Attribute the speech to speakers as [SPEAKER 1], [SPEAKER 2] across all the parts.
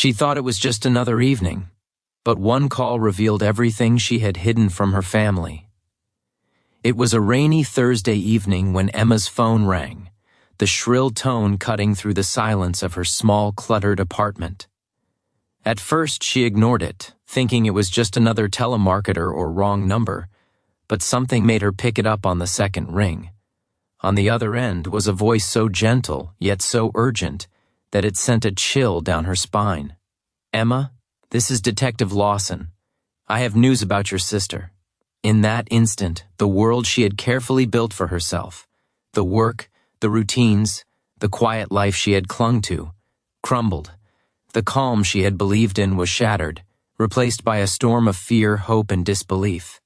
[SPEAKER 1] She thought it was just another evening, but one call revealed everything she had hidden from her family. It was a rainy Thursday evening when Emma's phone rang, the shrill tone cutting through the silence of her small, cluttered apartment. At first, she ignored it, thinking it was just another telemarketer or wrong number, but something made her pick it up on the second ring. On the other end was a voice so gentle, yet so urgent, that it sent a chill down her spine. "Emma, this is Detective Lawson. I have news about your sister." In that instant, the world she had carefully built for herself, the work, the routines, the quiet life she had clung to, crumbled. The calm she had believed in was shattered, replaced by a storm of fear, hope, and disbelief.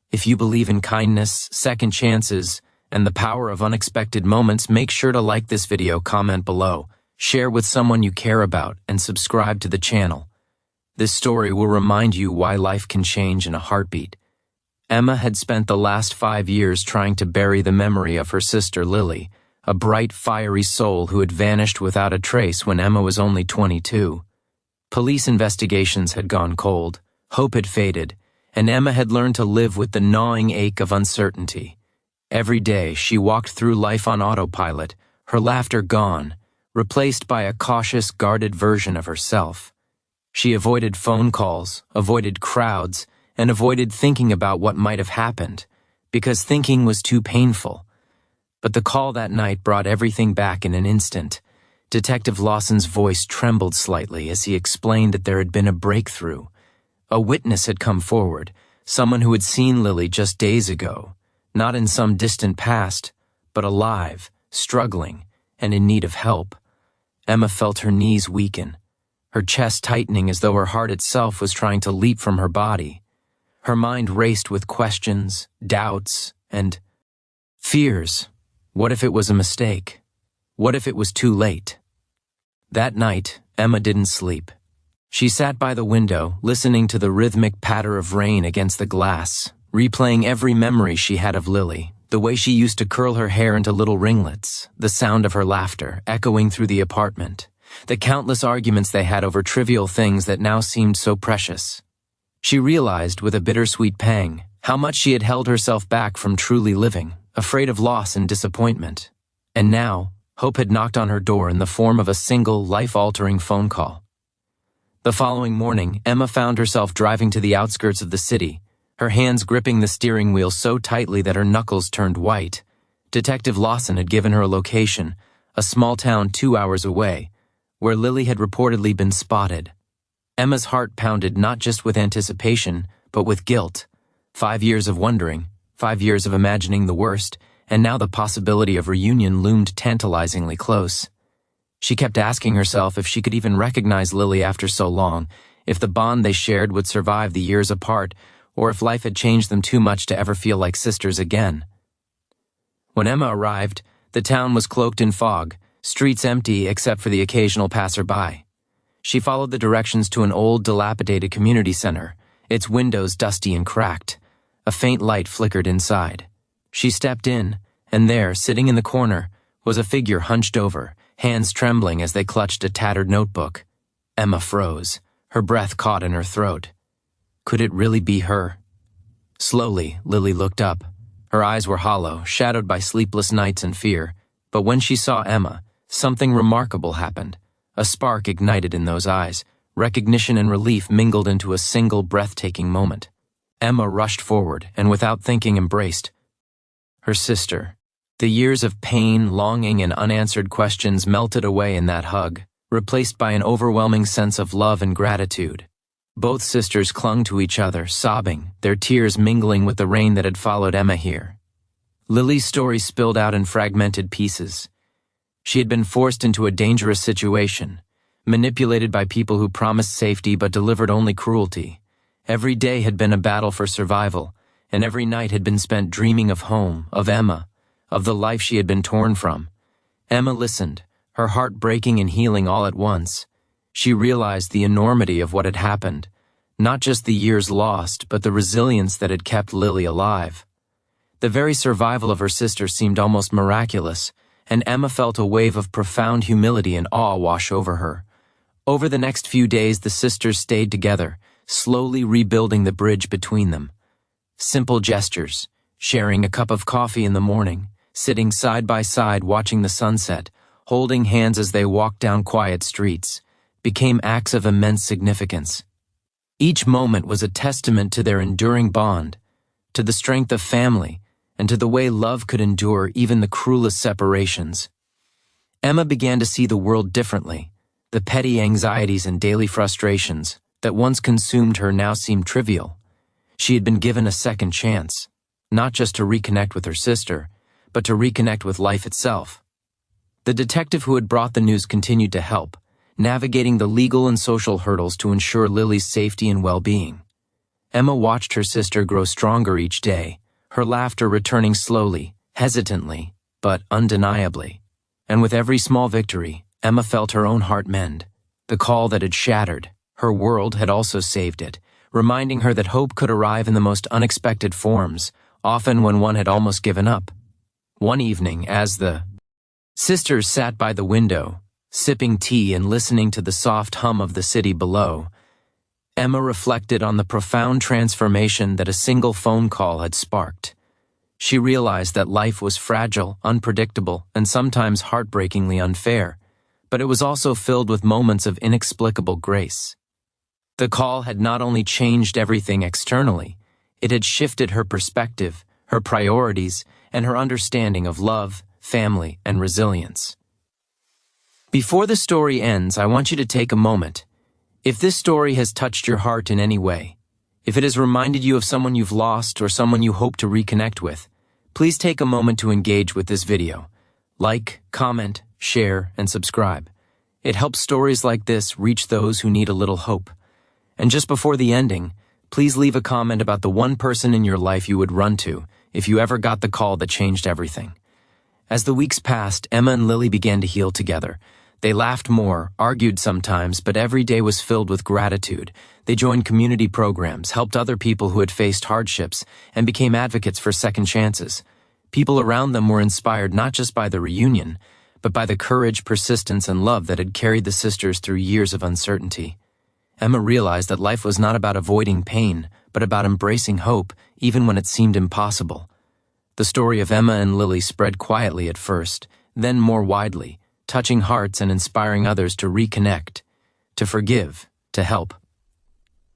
[SPEAKER 1] If you believe in kindness, second chances, and the power of unexpected moments, make sure to like this video, comment below, share with someone you care about, and subscribe to the channel. This story will remind you why life can change in a heartbeat. Emma had spent the last 5 years trying to bury the memory of her sister Lily, a bright, fiery soul who had vanished without a trace when Emma was only 22. Police investigations had gone cold, hope had faded, and Emma had learned to live with the gnawing ache of uncertainty. Every day she walked through life on autopilot, her laughter gone, replaced by a cautious, guarded version of herself. She avoided phone calls, avoided crowds, and avoided thinking about what might have happened, because thinking was too painful. But the call that night brought everything back in an instant. Detective Lawson's voice trembled slightly as he explained that there had been a breakthrough. A witness had come forward, someone who had seen Lily just days ago, not in some distant past, but alive, struggling, and in need of help. Emma felt her knees weaken, her chest tightening as though her heart itself was trying to leap from her body. Her mind raced with questions, doubts, and fears. What if it was a mistake? What if it was too late? That night, Emma didn't sleep. She sat by the window, listening to the rhythmic patter of rain against the glass, replaying every memory she had of Lily, the way she used to curl her hair into little ringlets, the sound of her laughter echoing through the apartment, the countless arguments they had over trivial things that now seemed so precious. She realized, with a bittersweet pang, how much she had held herself back from truly living, afraid of loss and disappointment. And now, hope had knocked on her door in the form of a single, life-altering phone call. The following morning, Emma found herself driving to the outskirts of the city, her hands gripping the steering wheel so tightly that her knuckles turned white. Detective Lawson had given her a location, a small town 2 hours away, where Lily had reportedly been spotted. Emma's heart pounded not just with anticipation, but with guilt. 5 years of wondering, 5 years of imagining the worst, and now the possibility of reunion loomed tantalizingly close. She kept asking herself if she could even recognize Lily after so long, if the bond they shared would survive the years apart, or if life had changed them too much to ever feel like sisters again. When Emma arrived, the town was cloaked in fog, streets empty except for the occasional passerby. She followed the directions to an old, dilapidated community center, its windows dusty and cracked. A faint light flickered inside. She stepped in, and there, sitting in the corner, was a figure hunched over, hands trembling as they clutched a tattered notebook. Emma froze, her breath caught in her throat. Could it really be her? Slowly, Lily looked up. Her eyes were hollow, shadowed by sleepless nights and fear. But when she saw Emma, something remarkable happened. A spark ignited in those eyes. Recognition and relief mingled into a single breathtaking moment. Emma rushed forward and without thinking embraced her sister. The years of pain, longing, and unanswered questions melted away in that hug, replaced by an overwhelming sense of love and gratitude. Both sisters clung to each other, sobbing, their tears mingling with the rain that had followed Emma here. Lily's story spilled out in fragmented pieces. She had been forced into a dangerous situation, manipulated by people who promised safety but delivered only cruelty. Every day had been a battle for survival, and every night had been spent dreaming of home, of Emma, of the life she had been torn from. Emma listened, her heart breaking and healing all at once. She realized the enormity of what had happened, not just the years lost, but the resilience that had kept Lily alive. The very survival of her sister seemed almost miraculous, and Emma felt a wave of profound humility and awe wash over her. Over the next few days, the sisters stayed together, slowly rebuilding the bridge between them. Simple gestures, sharing a cup of coffee in the morning, sitting side by side watching the sunset, holding hands as they walked down quiet streets, became acts of immense significance. Each moment was a testament to their enduring bond, to the strength of family, and to the way love could endure even the cruelest separations. Emma began to see the world differently. The petty anxieties and daily frustrations that once consumed her now seemed trivial. She had been given a second chance, not just to reconnect with her sister, but to reconnect with life itself. The detective who had brought the news continued to help, navigating the legal and social hurdles to ensure Lily's safety and well-being. Emma watched her sister grow stronger each day, her laughter returning slowly, hesitantly, but undeniably. And with every small victory, Emma felt her own heart mend. The call that had shattered her world had also saved it, reminding her that hope could arrive in the most unexpected forms, often when one had almost given up. One evening, as the sisters sat by the window, sipping tea and listening to the soft hum of the city below, Emma reflected on the profound transformation that a single phone call had sparked. She realized that life was fragile, unpredictable, and sometimes heartbreakingly unfair, but it was also filled with moments of inexplicable grace. The call had not only changed everything externally, it had shifted her perspective, her priorities, and her understanding of love, family, and resilience. Before the story ends, I want you to take a moment. If this story has touched your heart in any way, if it has reminded you of someone you've lost or someone you hope to reconnect with, please take a moment to engage with this video. Like, comment, share, and subscribe. It helps stories like this reach those who need a little hope. And just before the ending, please leave a comment about the one person in your life you would run to if you ever got the call that changed everything. As the weeks passed, Emma and Lily began to heal together. They laughed more, argued sometimes, but every day was filled with gratitude. They joined community programs, helped other people who had faced hardships, and became advocates for second chances. People around them were inspired not just by the reunion, but by the courage, persistence, and love that had carried the sisters through years of uncertainty. Emma realized that life was not about avoiding pain, but about embracing hope, even when it seemed impossible. The story of Emma and Lily spread quietly at first, then more widely, touching hearts and inspiring others to reconnect, to forgive, to help.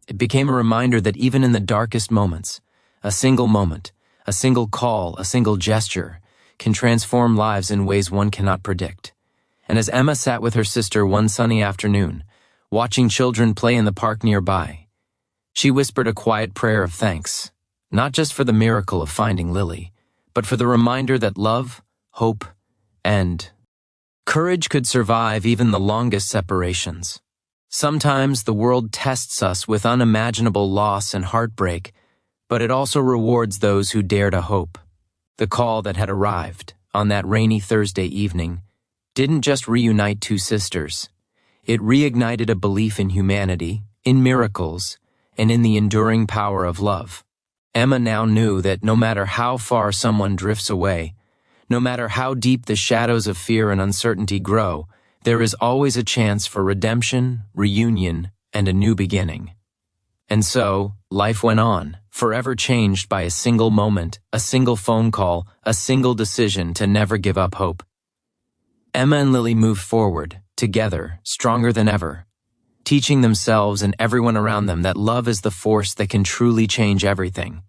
[SPEAKER 1] It became a reminder that even in the darkest moments, a single moment, a single call, a single gesture, can transform lives in ways one cannot predict. And as Emma sat with her sister one sunny afternoon, watching children play in the park nearby, she whispered a quiet prayer of thanks, not just for the miracle of finding Lily, but for the reminder that love, hope, and courage could survive even the longest separations. Sometimes the world tests us with unimaginable loss and heartbreak, but it also rewards those who dare to hope. The call that had arrived on that rainy Thursday evening didn't just reunite two sisters. It reignited a belief in humanity, in miracles, and in the enduring power of love. Emma now knew that no matter how far someone drifts away, no matter how deep the shadows of fear and uncertainty grow, there is always a chance for redemption, reunion, and a new beginning. And so, life went on, forever changed by a single moment, a single phone call, a single decision to never give up hope. Emma and Lily moved forward, together, stronger than ever, teaching themselves and everyone around them that love is the force that can truly change everything.